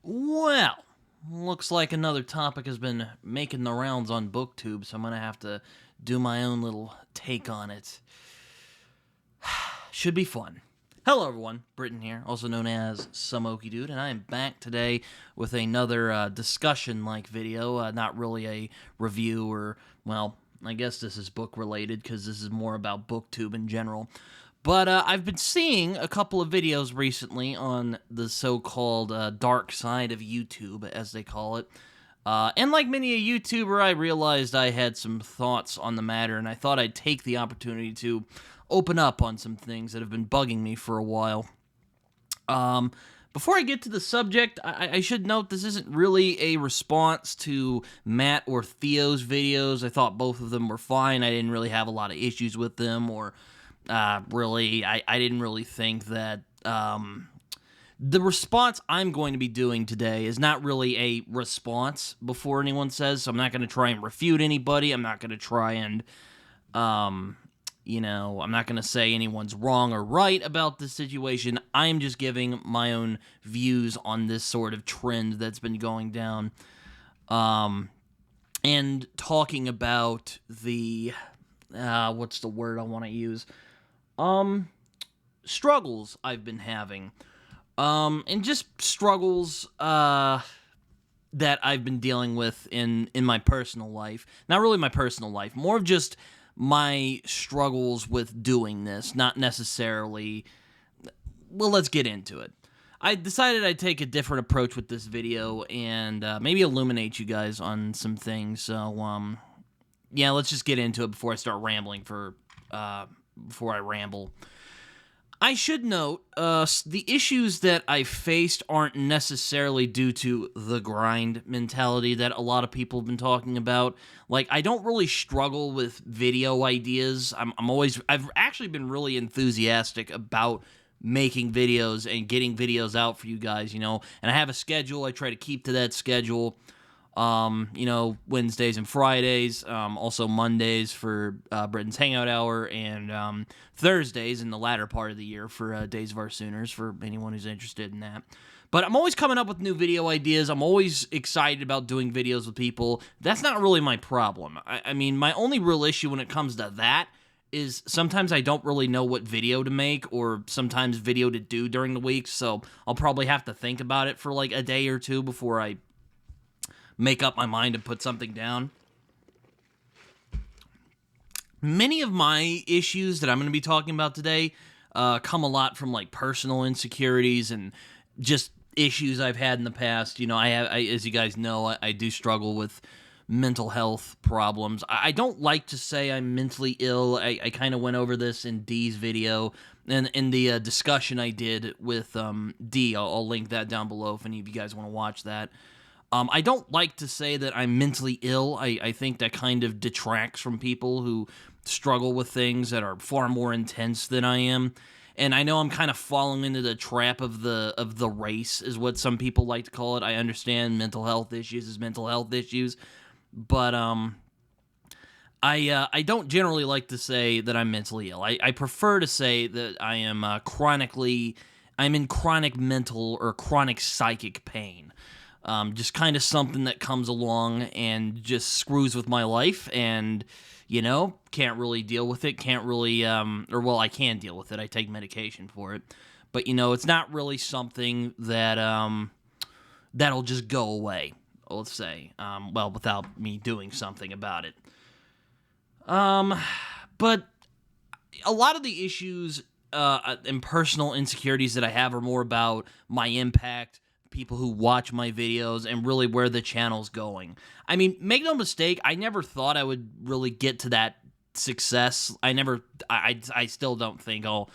Well, looks like another topic has been making the rounds on BookTube, so I'm gonna have to do my own little take on it. Should be fun. Hello everyone, Britton here, also known as Samoki Dude, and I am back today with another discussion-like video, not really a review or, well, I guess this is book-related because this is more about BookTube in general. But I've been seeing a couple of videos recently on the so-called dark side of YouTube, as they call it. And like many a YouTuber, I realized I had some thoughts on the matter, and I thought I'd take the opportunity to open up on some things that have been bugging me for a while. Before I get to the subject, I should note this isn't really a response to Matt or Theo's videos. I thought both of them were fine. I didn't really have a lot of issues with them, or really, I didn't really think that the response I'm going to be doing today is not really a response before anyone says, so I'm not going to try and refute anybody. I'm not going to try and, I'm not going to say anyone's wrong or right about this situation. I'm just giving my own views on this sort of trend that's been going down, and talking about the, what's the word I want to use? Struggles I've been having. And just struggles, that I've been dealing with in my personal life. Not really my personal life, more of just my struggles with doing this, not necessarily... Well, let's get into it. I decided I'd take a different approach with this video and maybe illuminate you guys on some things, so, yeah, let's just get into it before I start rambling before I ramble. I should note, the issues that I faced aren't necessarily due to the grind mentality that a lot of people have been talking about. Like, I don't really struggle with video ideas. I've actually been really enthusiastic about making videos and getting videos out for you guys, and I have a schedule. I try to keep to that schedule. Wednesdays and Fridays, also Mondays for Britain's Hangout Hour, and Thursdays in the latter part of the year for Days of Our Sooners, for anyone who's interested in that. But I'm always coming up with new video ideas. I'm always excited about doing videos with people. That's not really my problem. I mean, my only real issue when it comes to that is sometimes I don't really know what video to make, or sometimes video to do during the week, so I'll probably have to think about it for like a day or two before I make up my mind and put something down. Many of my issues that I'm going to be talking about today come a lot from like personal insecurities and just issues I've had in the past. As you guys know, I do struggle with mental health problems. I don't like to say I'm mentally ill. I kind of went over this in D's video and in the discussion I did with D. I'll link that down below if any of you guys want to watch that. I don't like to say that I'm mentally ill. I think that kind of detracts from people who struggle with things that are far more intense than I am. And I know I'm kind of falling into the trap of the race, is what some people like to call it. I understand mental health issues is mental health issues, but I don't generally like to say that I'm mentally ill. I prefer to say that I am I'm in chronic mental or chronic psychic pain. Just kind of something that comes along and just screws with my life, and, can't really deal with it, can't really, I can deal with it, I take medication for it, but, it's not really something that, that'll just go away, let's say, without me doing something about it. But a lot of the issues, and personal insecurities that I have are more about my impact, people who watch my videos, and really where the channel's going. I mean, make no mistake, I never thought I would really get to that success. I still don't think I'll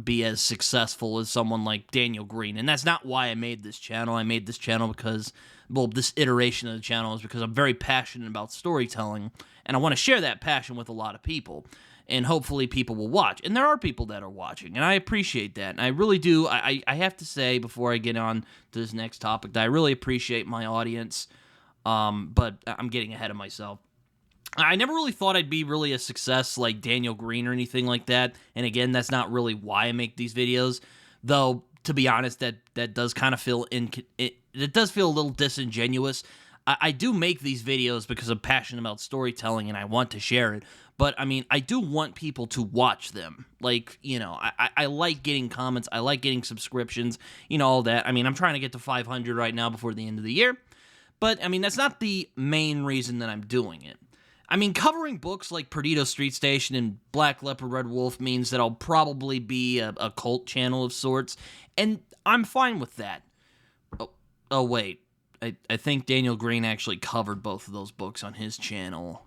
be as successful as someone like Daniel Green, and that's not why I made this channel. I made this channel because, this iteration of the channel is because I'm very passionate about storytelling, and I want to share that passion with a lot of people. And hopefully people will watch. And there are people that are watching, and I appreciate that. And I really do. I have to say, before I get on to this next topic, that I really appreciate my audience, but I'm getting ahead of myself. I never really thought I'd be really a success like Daniel Green or anything like that. And again, that's not really why I make these videos. Though, to be honest, that does kind of feel it does feel a little disingenuous. I do make these videos because I'm passionate about storytelling and I want to share it. But, I mean, I do want people to watch them. Like, I like getting comments. I like getting subscriptions, all that. I mean, I'm trying to get to 500 right now before the end of the year. But, I mean, that's not the main reason that I'm doing it. I mean, covering books like Perdido Street Station and Black Leopard Red Wolf means that I'll probably be a cult channel of sorts. And I'm fine with that. Oh wait. I think Daniel Green actually covered both of those books on his channel.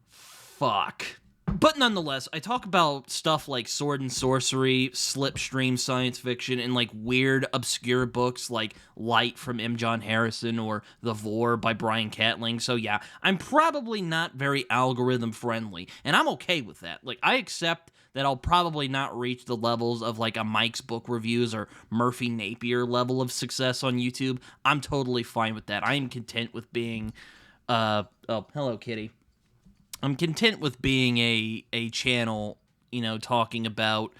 Fuck. But nonetheless, I talk about stuff like sword and sorcery, slipstream science fiction, and like weird, obscure books like Light from M. John Harrison or The Vor by Brian Catling. So yeah, I'm probably not very algorithm friendly, and I'm okay with that. Like, I accept that I'll probably not reach the levels of like a Mike's Book Reviews or Murphy Napier level of success on YouTube. I'm totally fine with that. I am content with being, oh, hello, kitty. I'm content with being a channel, talking about,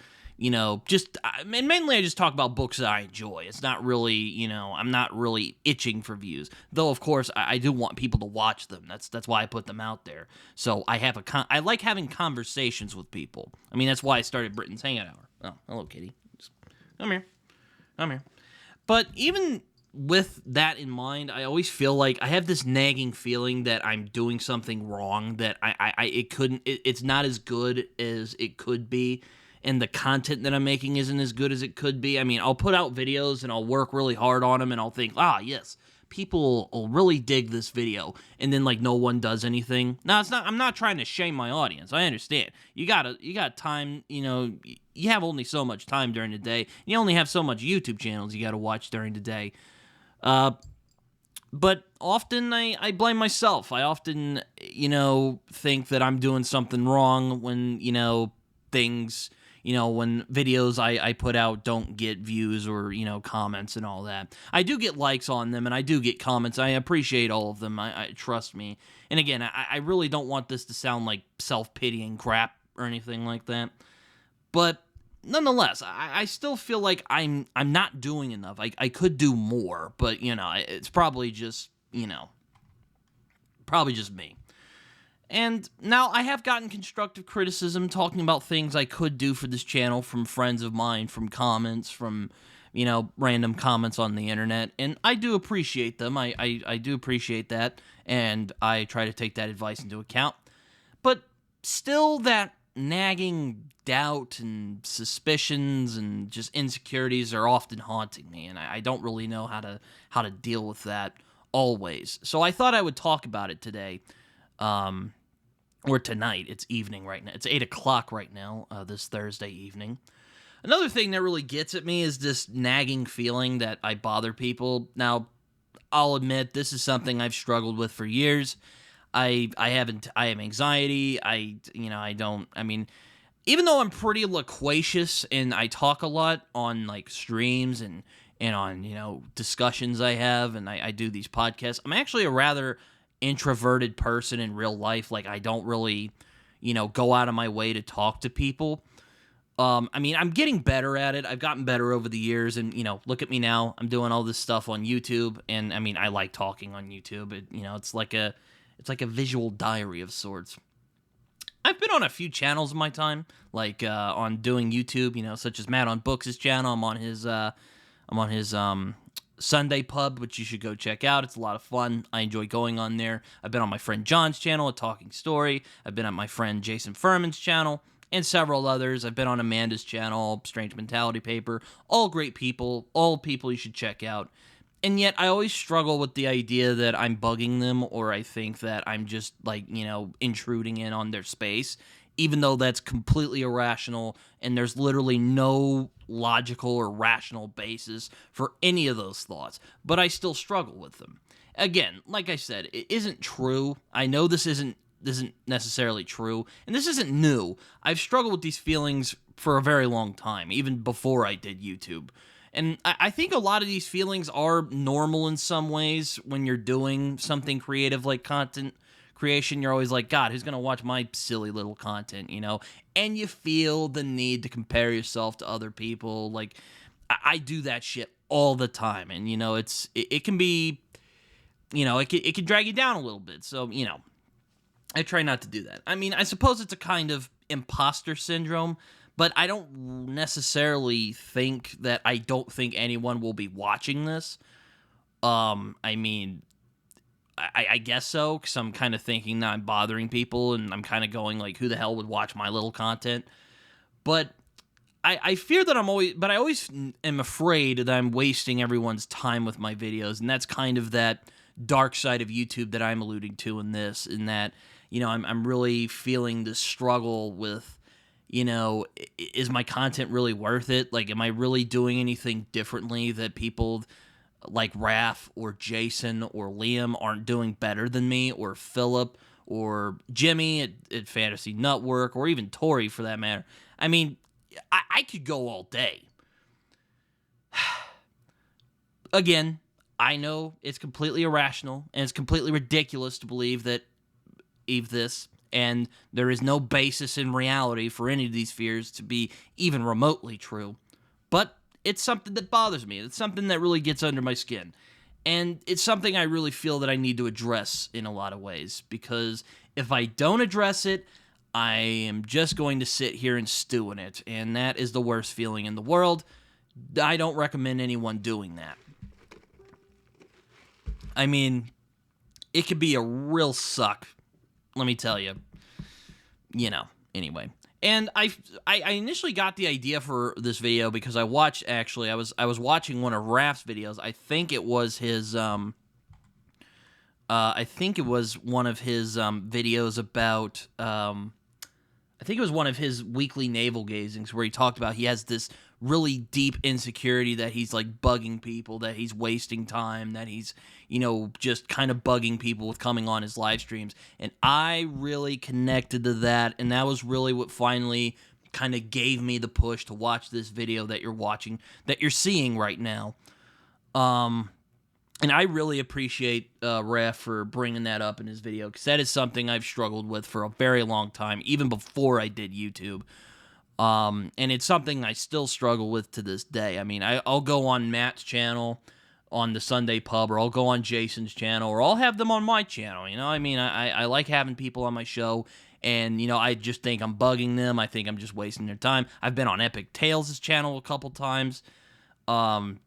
just, and mainly I just talk about books that I enjoy. It's not really, I'm not really itching for views. Though, of course, I do want people to watch them. That's why I put them out there. So I like having conversations with people. I mean, that's why I started Britain's Hangout Hour. Oh, hello, kitty. Just, come here. But even with that in mind, I always feel like I have this nagging feeling that I'm doing something wrong, that it's not as good as it could be, and the content that I'm making isn't as good as it could be. I mean, I'll put out videos and I'll work really hard on them and I'll think, yes, people will really dig this video, and then like no one does anything. Now, I'm not trying to shame my audience. I understand. You got time, you have only so much time during the day. You only have so much YouTube channels you got to watch during the day. But often I blame myself. I often, think that I'm doing something wrong when, things, when videos I put out don't get views or, comments and all that. I do get likes on them and I do get comments. I appreciate all of them. I trust me. And again, I really don't want this to sound like self-pitying crap or anything like that. But nonetheless, I still feel like I'm not doing enough. I could do more, but it's probably just me. And now I have gotten constructive criticism talking about things I could do for this channel from friends of mine, from comments, from random comments on the internet, and I do appreciate them. I do appreciate that, and I try to take that advice into account. But still, that nagging doubt and suspicions and just insecurities are often haunting me, and I don't really know how to deal with that always. So I thought I would talk about it today, or tonight. It's evening right now. It's 8 o'clock right now, this Thursday evening. Another thing that really gets at me is this nagging feeling that I bother people. Now, I'll admit this is something I've struggled with for years. I have anxiety. Even though I'm pretty loquacious and I talk a lot on like streams and on, discussions I have, and I do these podcasts, I'm actually a rather introverted person in real life. Like, I don't really, go out of my way to talk to people. I'm getting better at it. I've gotten better over the years, and, look at me now. I'm doing all this stuff on YouTube, and, I like talking on YouTube. It's like a visual diary of sorts. I've been on a few channels in my time, like on doing YouTube, such as Matt on Books' channel. I'm on his Sunday Pub, which you should go check out. It's a lot of fun. I enjoy going on there. I've been on my friend John's channel, A Talking Story. I've been on my friend Jason Furman's channel, and several others. I've been on Amanda's channel, Strange Mentality Paper. All great people. All people you should check out. And yet, I always struggle with the idea that I'm bugging them, or I think that I'm just, intruding in on their space, even though that's completely irrational, and there's literally no logical or rational basis for any of those thoughts. But I still struggle with them. Again, like I said, it isn't true. I know this isn't necessarily true, and this isn't new. I've struggled with these feelings for a very long time, even before I did YouTube. And I think a lot of these feelings are normal in some ways. When you're doing something creative like content creation, you're always like, God, who's going to watch my silly little content, And you feel the need to compare yourself to other people. Like, I do that shit all the time, and it can be, it can drag you down a little bit. So I try not to do that. I mean, I suppose it's a kind of imposter syndrome, but I don't necessarily think that I don't think anyone will be watching this. I mean, I guess so, because I'm kind of thinking that I'm bothering people, and I'm kind of going like, who the hell would watch my little content? But I fear that I always am afraid that I'm wasting everyone's time with my videos, and that's kind of that dark side of YouTube that I'm alluding to in this, in that, I'm really feeling this struggle with, is my content really worth it? Like, am I really doing anything differently that people like Raph or Jason or Liam aren't doing better than me, or Philip or Jimmy at Fantasy Network, or even Tori for that matter? I mean, I could go all day. Again, I know it's completely irrational and it's completely ridiculous to believe this, and there is no basis in reality for any of these fears to be even remotely true. But it's something that bothers me. It's something that really gets under my skin. And it's something I really feel that I need to address in a lot of ways, because if I don't address it, I am just going to sit here and stew in it, and that is the worst feeling in the world. I don't recommend anyone doing that. I mean, it could be a real suck, let me tell you. Anyway. And I initially got the idea for this video because I was watching one of Raph's videos. I think it was his one of his videos about I think it was one of his weekly navel gazings where he talked about he has this really deep insecurity that he's like bugging people, that he's wasting time, that he's, just kind of bugging people with coming on his live streams. And I really connected to that, and that was really what finally kind of gave me the push to watch this video that you're seeing right now. And I really appreciate Raph for bringing that up in his video, because that is something I've struggled with for a very long time, even before I did YouTube. And it's something I still struggle with to this day. I mean, I'll go on Matt's channel on the Sunday Pub, or I'll go on Jason's channel, or I'll have them on my channel. I mean, I like having people on my show, and, I just think I'm bugging them. I think I'm just wasting their time. I've been on Epic Tales' channel a couple times. And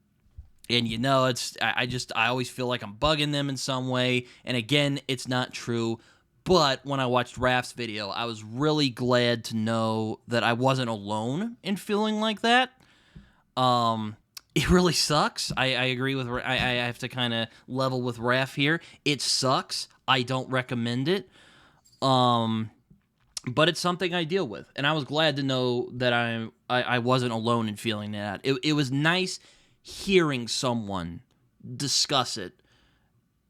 I always feel like I'm bugging them in some way. And again, it's not true. But when I watched Raph's video, I was really glad to know that I wasn't alone in feeling like that. It really sucks. I agree with. I have to kind of level with Raph here. It sucks. I don't recommend it. But it's something I deal with, and I was glad to know that I wasn't alone in feeling that. It was nice hearing someone discuss it,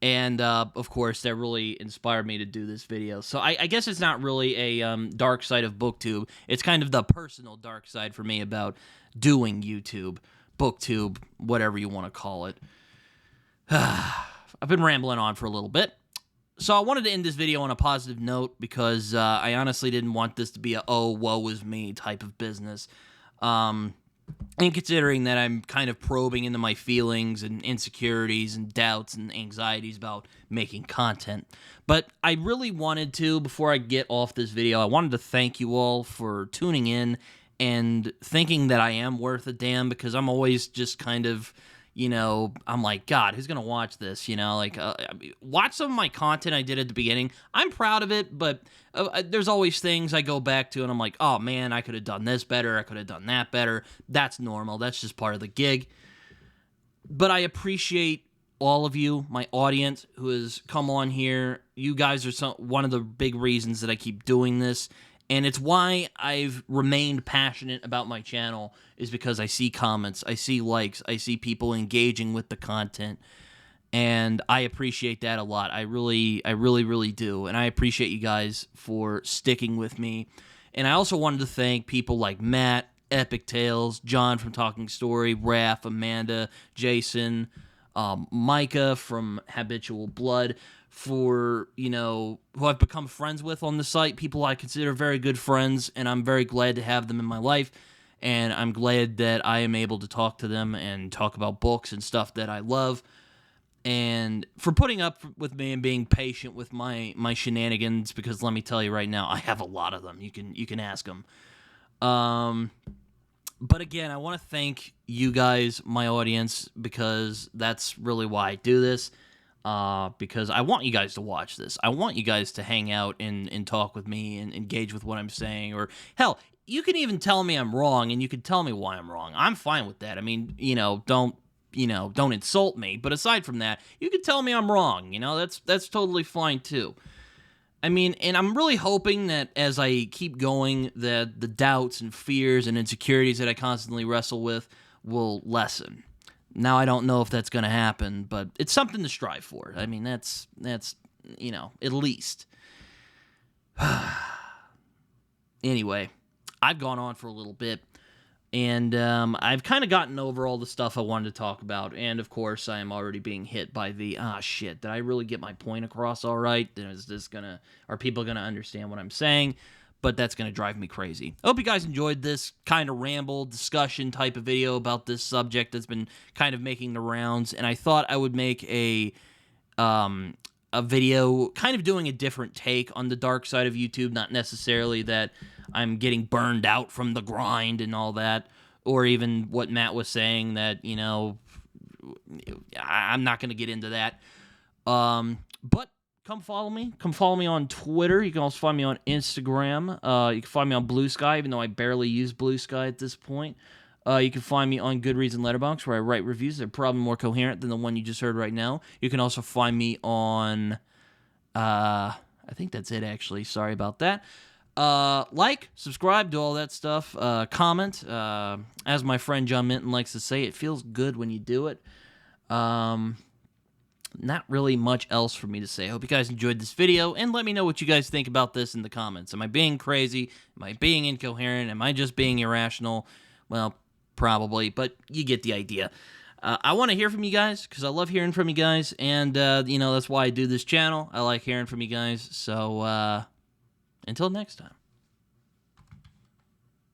and of course that really inspired me to do this video. So I guess it's not really a dark side of BookTube. It's kind of the personal dark side for me about doing YouTube, BookTube, whatever you want to call it. I've been rambling on for a little bit. So I wanted to end this video on a positive note, because I honestly didn't want this to be a "oh, woe is me" type of business. And considering that I'm kind of probing into my feelings and insecurities and doubts and anxieties about making content. But I really wanted to, before I get off this video, I wanted to thank you all for tuning in and thinking that I am worth a damn, because I'm always just kind of, I'm like, God, who's going to watch this? Watch some of my content I did at the beginning. I'm proud of it, but there's always things I go back to and I'm like, oh man, I could have done this better. I could have done that better. That's normal. That's just part of the gig. But I appreciate all of you, my audience who has come on here. You guys are one of the big reasons that I keep doing this. And it's why I've remained passionate about my channel, is because I see comments, I see likes, I see people engaging with the content, and I appreciate that a lot. I really do, and I appreciate you guys for sticking with me. And I also wanted to thank people like Matt, Epic Tales, John from Talking Story, Raph, Amanda, Jason, Micah from Habitual Blood, for, who I've become friends with on the site, people I consider very good friends, and I'm very glad to have them in my life. and I'm glad that I am able to talk to them and talk about books and stuff that I love, and for putting up with me and being patient with my shenanigans, because let me tell you right now, I have a lot of them. You can ask them. But again, I want to thank you guys, my audience, because that's really why I do this. Because I want you guys to watch this. I want you guys to hang out and talk with me and engage with what I'm saying. Or, hell, you can even tell me I'm wrong, and you can tell me why I'm wrong. I'm fine with that. I mean, don't insult me. But aside from that, you can tell me I'm wrong. That's totally fine, too. I mean, and I'm really hoping that as I keep going, that the doubts and fears and insecurities that I constantly wrestle with will lessen. Now, I don't know if that's going to happen, but it's something to strive for. I mean, that's at least. Anyway, I've gone on for a little bit, and I've kind of gotten over all the stuff I wanted to talk about, and of course, I am already being hit by the, shit, did I really get my point across all right? Are people going to understand what I'm saying? But that's going to drive me crazy. I hope you guys enjoyed this kind of ramble discussion type of video about this subject that's been kind of making the rounds, and I thought I would make a video kind of doing a different take on the dark side of YouTube, not necessarily that I'm getting burned out from the grind and all that, or even what Matt was saying that, I'm not going to get into that. But come follow me. Come follow me on Twitter. You can also find me on Instagram. You can find me on Blue Sky, even though I barely use Blue Sky at this point. You can find me on Goodreads and Letterboxd, where I write reviews that are probably more coherent than the one you just heard right now. You can also find me on, I think that's it, actually. Sorry about that. Subscribe, do all that stuff. Comment. As my friend John Minton likes to say, it feels good when you do it. Not really much else for me to say. I hope you guys enjoyed this video, and let me know what you guys think about this in the comments. Am I being crazy? Am I being incoherent? Am I just being irrational? Well, probably, but you get the idea. I want to hear from you guys, because I love hearing from you guys, and, that's why I do this channel. I like hearing from you guys, so, until next time.